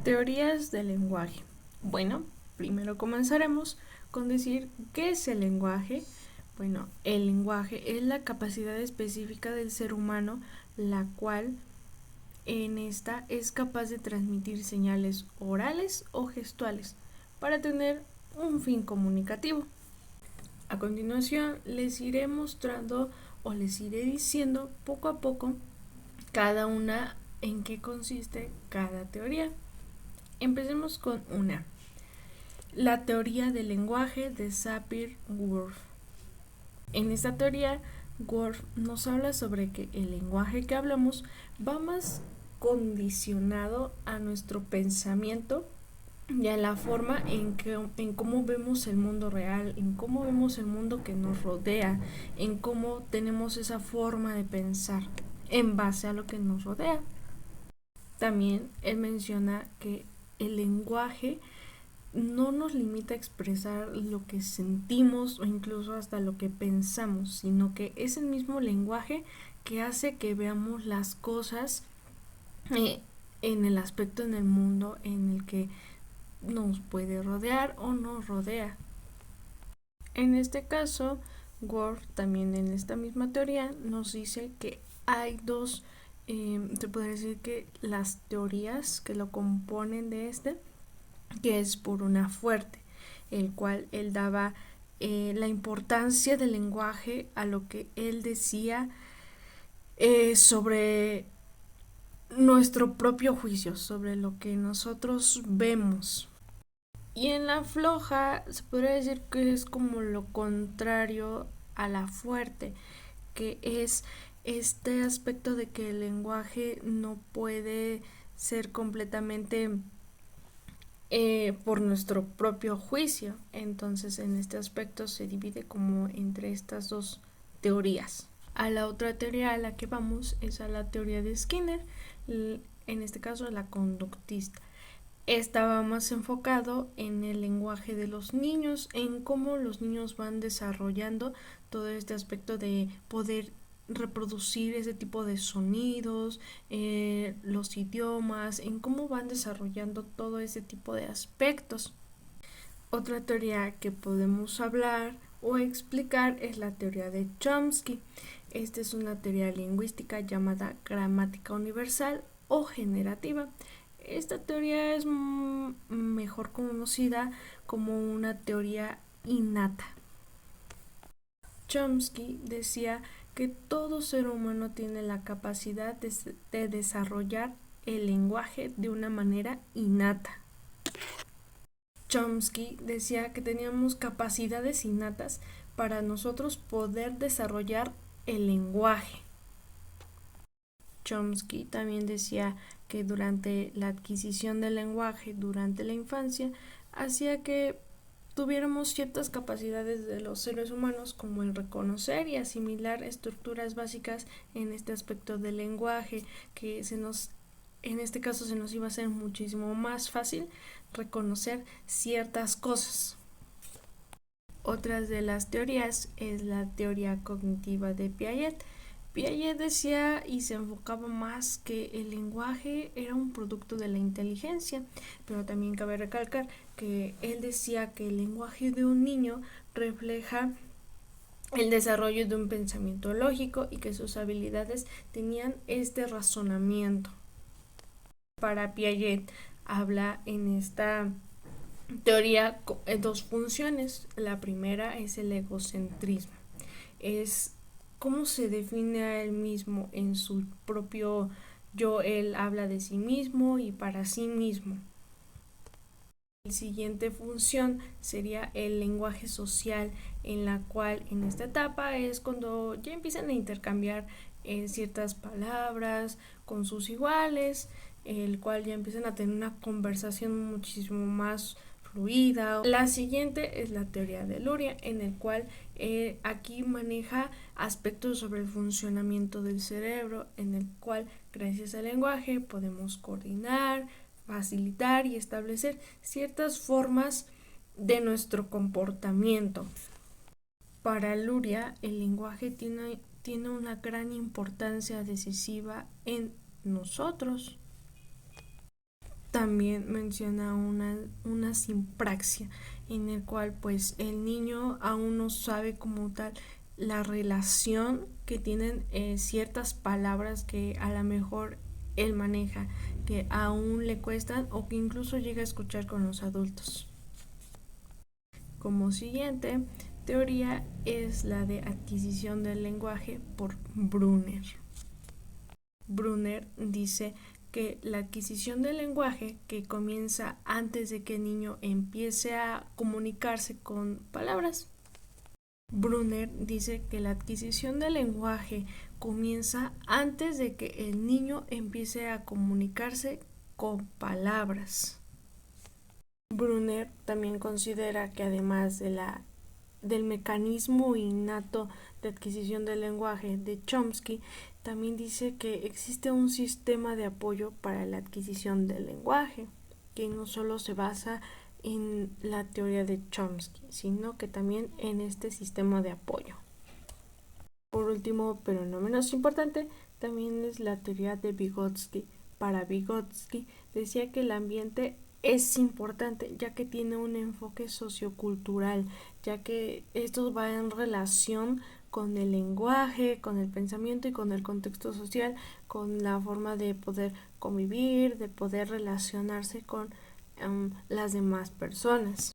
Teorías del lenguaje. Bueno, primero comenzaremos con decir qué es el lenguaje. Bueno, el lenguaje es la capacidad específica del ser humano, la cual en esta es capaz de transmitir señales orales o gestuales para tener un fin comunicativo. A continuación les iré mostrando o les iré diciendo poco a poco cada una en qué consiste cada teoría. Empecemos con una. La teoría del lenguaje de Sapir-Whorf. En esta teoría, Whorf nos habla sobre que el lenguaje que hablamos va más condicionado a nuestro pensamiento y a la forma en cómo vemos el mundo real, en cómo vemos el mundo que nos rodea, en cómo tenemos esa forma de pensar en base a lo que nos rodea. También él menciona que el lenguaje no nos limita a expresar lo que sentimos o incluso hasta lo que pensamos, sino que es el mismo lenguaje que hace que veamos las cosas en el aspecto en el mundo en el que nos puede rodear o nos rodea. En este caso, Whorf también en esta misma teoría nos dice que hay dos, se podría decir que las teorías que lo componen de que es por una fuerte, el cual él daba la importancia del lenguaje a lo que él decía sobre nuestro propio juicio, sobre lo que nosotros vemos. Y en la floja se podría decir que es como lo contrario a la fuerte, que es este aspecto de que el lenguaje no puede ser completamente por nuestro propio juicio. Entonces en este aspecto se divide como entre estas dos teorías. A la otra teoría a la que vamos es a la teoría de Skinner, en este caso la conductista. Estaba más enfocado en el lenguaje de los niños, en cómo los niños van desarrollando todo este aspecto de poder reproducir ese tipo de sonidos, los idiomas, en cómo van desarrollando todo ese tipo de aspectos. Otra teoría que podemos hablar o explicar es la teoría de Chomsky. Esta es una teoría lingüística llamada gramática universal o generativa. Esta teoría es mejor conocida como una teoría innata. Chomsky decía que todo ser humano tiene la capacidad de desarrollar el lenguaje de una manera innata. Chomsky decía que teníamos capacidades innatas para nosotros poder desarrollar el lenguaje. Chomsky también decía que durante la adquisición del lenguaje durante la infancia hacía que tuviéramos ciertas capacidades de los seres humanos como el reconocer y asimilar estructuras básicas en este aspecto del lenguaje, que en este caso se nos iba a hacer muchísimo más fácil reconocer ciertas cosas. Otras de las teorías es la teoría cognitiva de Piaget. Piaget decía y se enfocaba más que el lenguaje era un producto de la inteligencia, pero también cabe recalcar que él decía que el lenguaje de un niño refleja el desarrollo de un pensamiento lógico y que sus habilidades tenían este razonamiento. Para Piaget habla en esta teoría dos funciones. La primera es el egocentrismo. Es cómo se define a él mismo en su propio yo. Él habla de sí mismo y para sí mismo. La siguiente función sería el lenguaje social, en la cual en esta etapa es cuando ya empiezan a intercambiar ciertas palabras con sus iguales, el cual ya empiezan a tener una conversación muchísimo más fluida. La siguiente es la teoría de Luria, en el cual aquí maneja aspectos sobre el funcionamiento del cerebro, en el cual gracias al lenguaje podemos coordinar, facilitar y establecer ciertas formas de nuestro comportamiento. Para Luria, el lenguaje tiene una gran importancia decisiva en nosotros. también menciona una simpraxia, en el cual pues el niño aún no sabe como tal la relación que tienen ciertas palabras que a lo mejor él maneja, que aún le cuestan o que incluso llega a escuchar con los adultos. Como siguiente teoría es la de adquisición del lenguaje por Brunner. Brunner dice que la adquisición del lenguaje, que comienza antes de que el niño empiece a comunicarse con palabras. Brunner dice que la adquisición del lenguaje comienza antes de que el niño empiece a comunicarse con palabras. Brunner también considera que además del mecanismo innato de adquisición del lenguaje de Chomsky, también dice que existe un sistema de apoyo para la adquisición del lenguaje, que no solo se basa en la teoría de Chomsky, sino que también en este sistema de apoyo. Por último, pero no menos importante, también es la teoría de Vygotsky. Para Vygotsky decía que el ambiente es importante, ya que tiene un enfoque sociocultural, ya que esto va en relación con el lenguaje, con el pensamiento y con el contexto social, con la forma de poder convivir, de poder relacionarse con las demás personas.